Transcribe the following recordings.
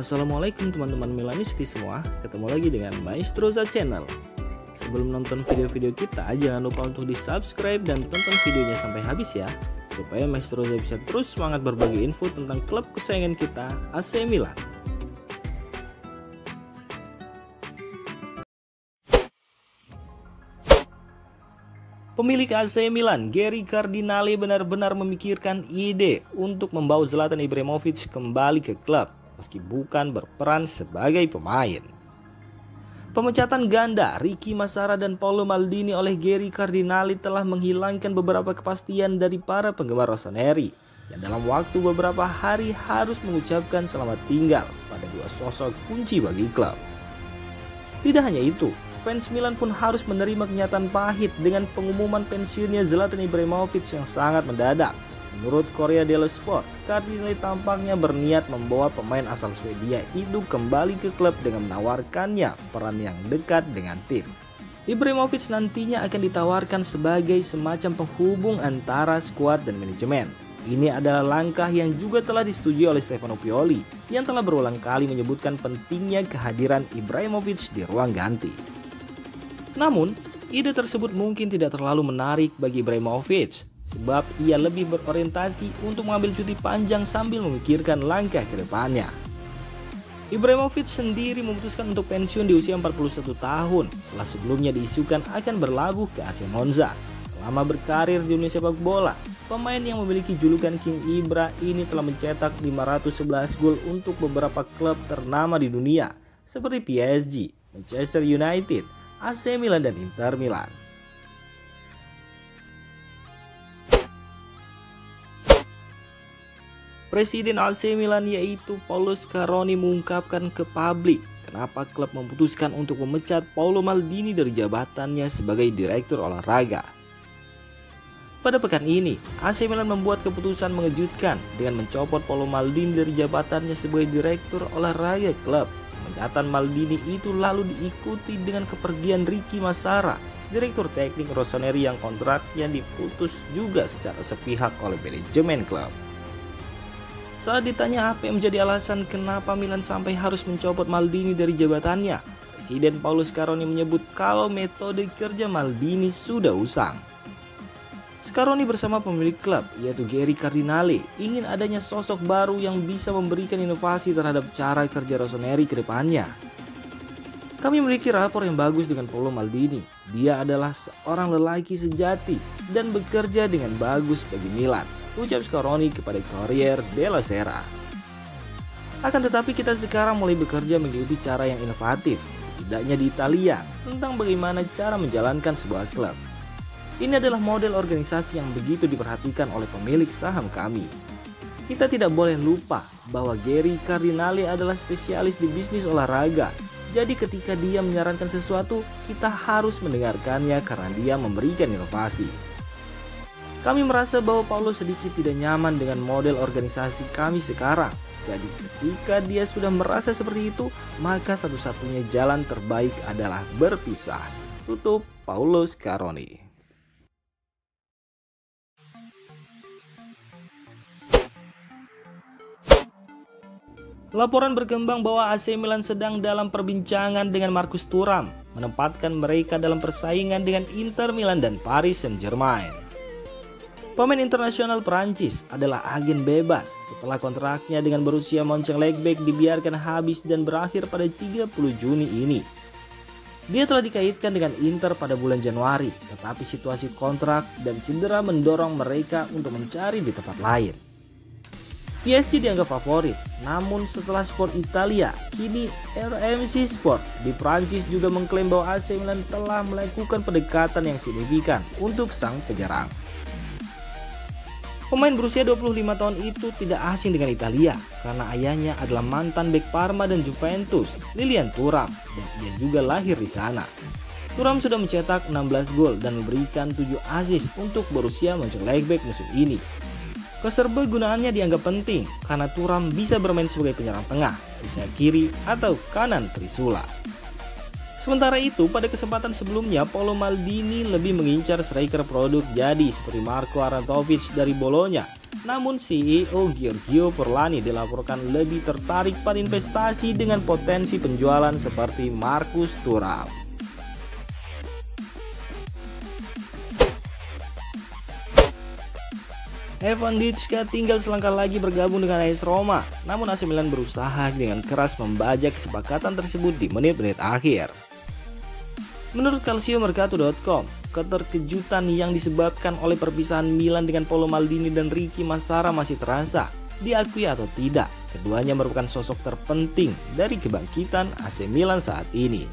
Assalamualaikum teman-teman Milanisti semua, ketemu lagi dengan Maestroza Channel. Sebelum nonton video-video kita, jangan lupa untuk di subscribe dan tonton videonya sampai habis ya, supaya Maestroza bisa terus semangat berbagi info tentang klub kesayangan kita, AC Milan. Pemilik AC Milan, Gary Cardinale benar-benar memikirkan ide untuk membawa Zlatan Ibrahimovic kembali ke klub, meski bukan berperan sebagai pemain. Pemecatan ganda Ricky Massara dan Paolo Maldini oleh Gary Cardinale telah menghilangkan beberapa kepastian dari para penggemar rossoneri yang dalam waktu beberapa hari harus mengucapkan selamat tinggal pada dua sosok kunci bagi klub. Tidak hanya itu, fans Milan pun harus menerima kenyataan pahit dengan pengumuman pensiunnya Zlatan Ibrahimovic yang sangat mendadak. Menurut Korea dello Sport, Cardinale tampaknya berniat membawa pemain asal Swedia itu kembali ke klub dengan menawarkannya peran yang dekat dengan tim. Ibrahimovic nantinya akan ditawarkan sebagai semacam penghubung antara skuad dan manajemen. Ini adalah langkah yang juga telah disetujui oleh Stefano Pioli yang telah berulang kali menyebutkan pentingnya kehadiran Ibrahimovic di ruang ganti. Namun, ide tersebut mungkin tidak terlalu menarik bagi Ibrahimovic, sebab ia lebih berorientasi untuk mengambil cuti panjang sambil memikirkan langkah ke depannya. Ibrahimovic sendiri memutuskan untuk pensiun di usia 41 tahun setelah sebelumnya diisukan akan berlabuh ke AC Monza. Selama berkarir di dunia sepak bola, pemain yang memiliki julukan King Ibra ini telah mencetak 511 gol untuk beberapa klub ternama di dunia seperti PSG, Manchester United, AC Milan dan Inter Milan. Presiden AC Milan yaitu Paolo Scaroni mengungkapkan ke publik kenapa klub memutuskan untuk memecat Paolo Maldini dari jabatannya sebagai direktur olahraga. Pada pekan ini, AC Milan membuat keputusan mengejutkan dengan mencopot Paolo Maldini dari jabatannya sebagai direktur olahraga klub. Pemecatan Maldini itu lalu diikuti dengan kepergian Ricky Massara, direktur teknik rossoneri yang kontraknya diputus juga secara sepihak oleh manajemen klub. Saat ditanya apa yang menjadi alasan kenapa Milan sampai harus mencopot Maldini dari jabatannya, Presiden Paolo Scaroni menyebut kalau metode kerja Maldini sudah usang. Scaroni bersama pemilik klub yaitu Gary Cardinale ingin adanya sosok baru yang bisa memberikan inovasi terhadap cara kerja rossoneri ke depannya. Kami memiliki rapor yang bagus dengan Paolo Maldini. Dia adalah seorang lelaki sejati dan bekerja dengan bagus bagi Milan, ucap Scaroni kepada Corriere della Sera. Akan tetapi kita sekarang mulai bekerja mengikuti cara yang inovatif, setidaknya di Italia, tentang bagaimana cara menjalankan sebuah klub. Ini adalah model organisasi yang begitu diperhatikan oleh pemilik saham kami. Kita tidak boleh lupa bahwa Gary Cardinale adalah spesialis di bisnis olahraga. Jadi ketika dia menyarankan sesuatu, kita harus mendengarkannya karena dia memberikan inovasi. Kami merasa bahwa Paolo sedikit tidak nyaman dengan model organisasi kami sekarang. Jadi ketika dia sudah merasa seperti itu, maka satu-satunya jalan terbaik adalah berpisah. Tutup Paolo Scaroni. Laporan berkembang bahwa AC Milan sedang dalam perbincangan dengan Marcus Thuram, menempatkan mereka dalam persaingan dengan Inter Milan dan Paris Saint-Germain. Pemain internasional Prancis adalah agen bebas setelah kontraknya dengan Borussia Mönchengladbach dibiarkan habis dan berakhir pada 30 Juni ini. Dia telah dikaitkan dengan Inter pada bulan Januari, tetapi situasi kontrak dan cedera mendorong mereka untuk mencari di tempat lain. PSG dianggap favorit, namun setelah Sport Italia, kini RMC Sport di Prancis juga mengklaim bahwa AC Milan telah melakukan pendekatan yang signifikan untuk sang penyerang. Pemain berusia 25 tahun itu tidak asing dengan Italia karena ayahnya adalah mantan bek Parma dan Juventus, Lilian Thuram, dan ia juga lahir di sana. Thuram sudah mencetak 16 gol dan memberikan 7 assist untuk Borussia Mönchengladbach musim ini. Keserbagunaannya dianggap penting karena Thuram bisa bermain sebagai penyerang tengah, di sayap kiri atau kanan trisula. Sementara itu, pada kesempatan sebelumnya, Paolo Maldini lebih mengincar striker produk jadi seperti Marco Arnautovic dari Bologna Namun CEO Giorgio Forlani dilaporkan lebih tertarik pada investasi dengan potensi penjualan seperti Marcus Thuram. Evan Dicka tinggal selangkah lagi bergabung dengan AS Roma, namun AC Milan berusaha dengan keras membajak kesepakatan tersebut di menit-menit akhir. Menurut calciomercato.com, keterkejutan yang disebabkan oleh perpisahan Milan dengan Paolo Maldini dan Ricky Massara masih terasa. Diakui atau tidak, keduanya merupakan sosok terpenting dari kebangkitan AC Milan saat ini.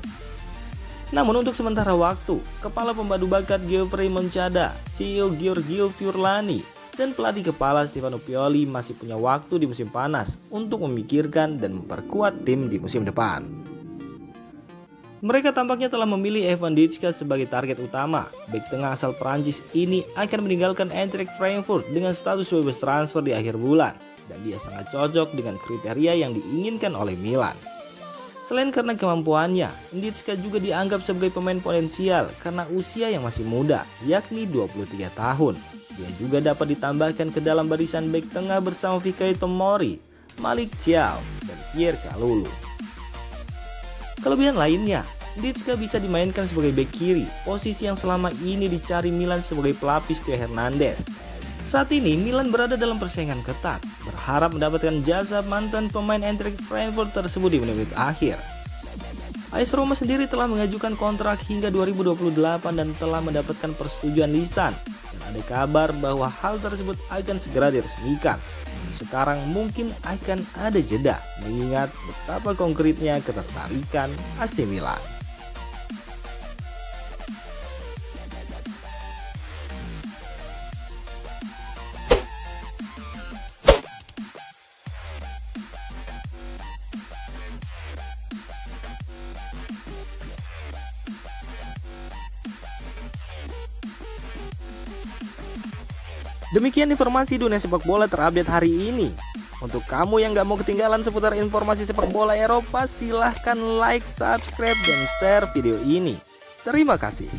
Namun untuk sementara waktu, kepala pemadu bakat Geoffrey Moncada, CEO Giorgio Forlani, dan pelatih kepala Stefano Pioli masih punya waktu di musim panas untuk memikirkan dan memperkuat tim di musim depan. Mereka tampaknya telah memilih Evan Dicka sebagai target utama. Bek tengah asal Prancis ini akan meninggalkan Eintracht Frankfurt dengan status bebas transfer di akhir bulan, dan dia sangat cocok dengan kriteria yang diinginkan oleh Milan. Selain karena kemampuannya, Dicka juga dianggap sebagai pemain potensial karena usia yang masih muda, yakni 23 tahun. Dia juga dapat ditambahkan ke dalam barisan bek tengah bersama Fikayo Tomori, Malik Thiaw, dan Pierre Kalulu. Kelebihan lainnya, Dicka bisa dimainkan sebagai bek kiri, posisi yang selama ini dicari Milan sebagai pelapis Theo Hernandez. Saat ini Milan berada dalam persaingan ketat, berharap mendapatkan jasa mantan pemain Eintracht Frankfurt tersebut di menit-menit akhir. AS Roma sendiri telah mengajukan kontrak hingga 2028 dan telah mendapatkan persetujuan lisan. Dan ada kabar bahwa hal tersebut akan segera diresmikan. Sekarang mungkin akan ada jeda mengingat betapa konkretnya ketertarikan AC Milan. Demikian informasi dunia sepak bola terupdate hari ini. Untuk kamu yang gak mau ketinggalan seputar informasi sepak bola Eropa, silahkan like, subscribe, dan share video ini. Terima kasih.